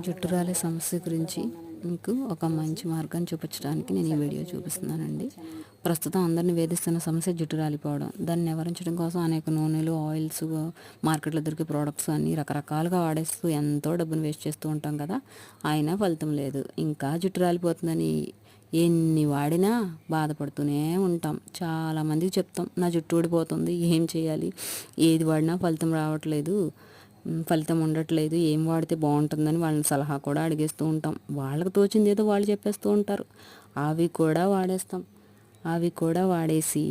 జుట్టు రాలే సమస్య గురించి మీకు ఒక మంచి మార్గాన్ని చూపించడానికి నేను ఈ వీడియో చూపిస్తున్నానండి. ప్రస్తుతం అందరిని వేధిస్తున్న సమస్య జుట్టు రాలిపోవడం. దాన్ని నివారించడం కోసం అనేక నూనెలు, ఆయిల్స్, మార్కెట్లో దొరికే ప్రోడక్ట్స్ అన్నీ రకరకాలుగా వాడేస్తూ ఎంతో డబ్బును వేస్ట్ చేస్తూ ఉంటాం కదా. అయినా ఫలితం లేదు. ఇంకా జుట్టు రాలిపోతుందని ఎన్ని వాడినా బాధపడుతూనే ఉంటాం. చాలామందికి చెప్తాం, నా జుట్టు ఊడిపోతుంది, ఏం చేయాలి, ఏది వాడినా ఫలితం ఉండట్లేదు, ఏం వాడితే బాగుంటుందని వాళ్ళని సలహా కూడా అడిగేస్తూ ఉంటాం. వాళ్ళకి తోచింది ఏదో వాళ్ళు చెప్పేస్తూ ఉంటారు. అవి కూడా వాడేస్తాం. అవి కూడా వాడేసి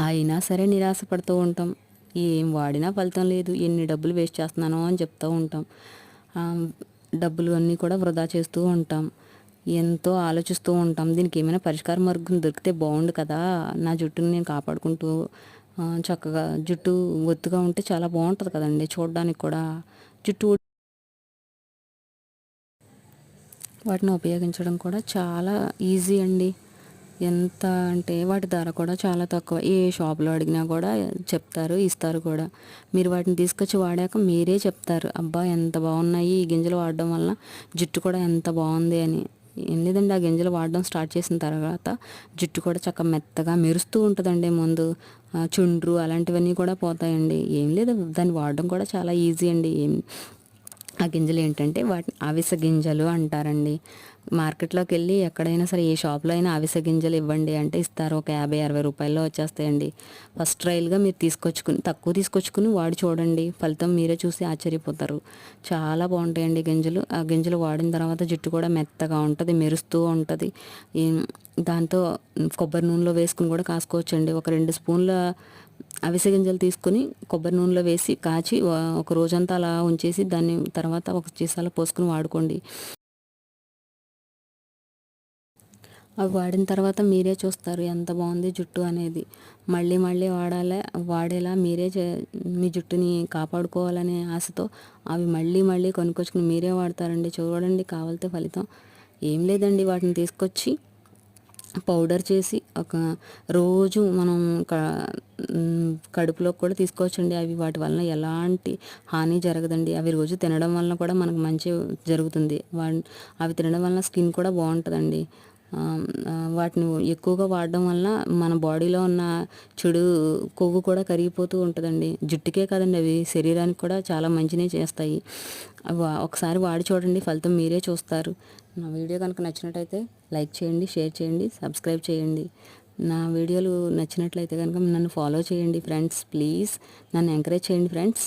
అయినా సరే నిరాశపడుతూ ఉంటాం. ఏం వాడినా ఫలితం లేదు, ఎన్ని డబ్బులు వేస్ట్ చేస్తున్నానో అని చెప్తూ ఉంటాం. డబ్బులు అన్నీ కూడా వృధా చేస్తూ ఉంటాం. ఎంతో ఆలోచిస్తూ ఉంటాం, దీనికి ఏమైనా పరిష్కార మార్గం దొరికితే బాగుండు కదా, నా జుట్టుని నేను కాపాడుకుంటూ చక్కగా జుట్టు ఒత్తుగా ఉంటే చాలా బాగుంటుంది కదండి చూడడానికి కూడా. జుట్టు వాటిని ఉపయోగించడం కూడా చాలా ఈజీ అండి. ఎంత అంటే వాటి ధర కూడా చాలా తక్కువ. ఏ షాప్లో అడిగినా కూడా చెప్తారు, ఇస్తారు కూడా. మీరు వాటిని తీసుకొచ్చి వాడాక మీరే చెప్తారు, అబ్బా ఎంత బాగున్నాయి ఈ గింజలు వాడడం వల్ల జుట్టు కూడా ఎంత బాగుంది అని. ఏం లేదండి, ఆ గింజలు వాడడం స్టార్ట్ చేసిన తర్వాత జుట్టు కూడా చక్కగా మెత్తగా మెరుస్తూ ఉంటుందండి. ముందు చుండ్రు అలాంటివన్నీ కూడా పోతాయండి. ఏం లేదు, దాన్ని వాడడం కూడా చాలా ఈజీ అండి. ఆ గింజలు ఏంటంటే వాటిని అవిసె గింజలు అంటారండి. మార్కెట్లోకి వెళ్ళి ఎక్కడైనా సరే ఏ షాప్లో అయినా అవిసె గింజలు ఇవ్వండి అంటే ఇస్తారు. ఒక 50-60 రూపాయల్లో వచ్చేస్తాయండి. ఫస్ట్ ట్రయల్గా మీరు తక్కువ తీసుకొచ్చుకుని వాడి చూడండి, ఫలితం మీరే చూసి ఆశ్చర్యపోతారు. చాలా బాగుంటాయండి గింజలు. ఆ గింజలు వాడిన తర్వాత జుట్టు కూడా మెత్తగా ఉంటుంది, మెరుస్తూ ఉంటుంది. దాంతో కొబ్బరి నూనెలో వేసుకుని కూడా కాసుకోవచ్చండి. ఒక 2 స్పూన్ల అవిసె గింజలు తీసుకుని కొబ్బరి నూనెలో వేసి కాచి ఒక రోజంతా అలా ఉంచేసి దాన్ని తర్వాత ఒక సీసాలో పోసుకుని వాడుకోండి. అవి వాడిన తర్వాత మీరే చూస్తారు ఎంత బాగుంది జుట్టు అనేది. మళ్ళీ మళ్ళీ వాడేలా మీరే మీ జుట్టుని కాపాడుకోవాలనే ఆశతో అవి మళ్ళీ మళ్ళీ కొనుక్కొచ్చుకుని మీరే వాడతారండి. చూడండి కావాలితే ఫలితం. ఏం లేదండి, వాటిని తీసుకొచ్చి పౌడర్ చేసి ఒక రోజు మనం కడుపులోకి కూడా తీసుకోవచ్చండి. వాటి వలన ఎలాంటి హాని జరగదండి. అవి రోజు తినడం వలన కూడా మనకు మంచి జరుగుతుంది. అవి తినడం వలన స్కిన్ కూడా బాగుంటుందండి. వాటిని ఎక్కువగా వాడడం వలన మన బాడీలో ఉన్న చెడు కొవ్వు కూడా కరిగిపోతూ ఉంటుందండి. జుట్టుకే కదండి, అవి శరీరానికి కూడా చాలా మంచినే చేస్తాయి. ఒకసారి వాడి చూడండి, ఫలితం మీరే చూస్తారు. నా వీడియో కనుక నచ్చినట్టయితే లైక్ చేయండి, షేర్ చేయండి, సబ్స్క్రైబ్ చేయండి. నా వీడియోలు నచ్చినట్లయితే కనుక నన్ను ఫాలో చేయండి ఫ్రెండ్స్. ప్లీజ్ నన్ను ఎంకరేజ్ చేయండి ఫ్రెండ్స్.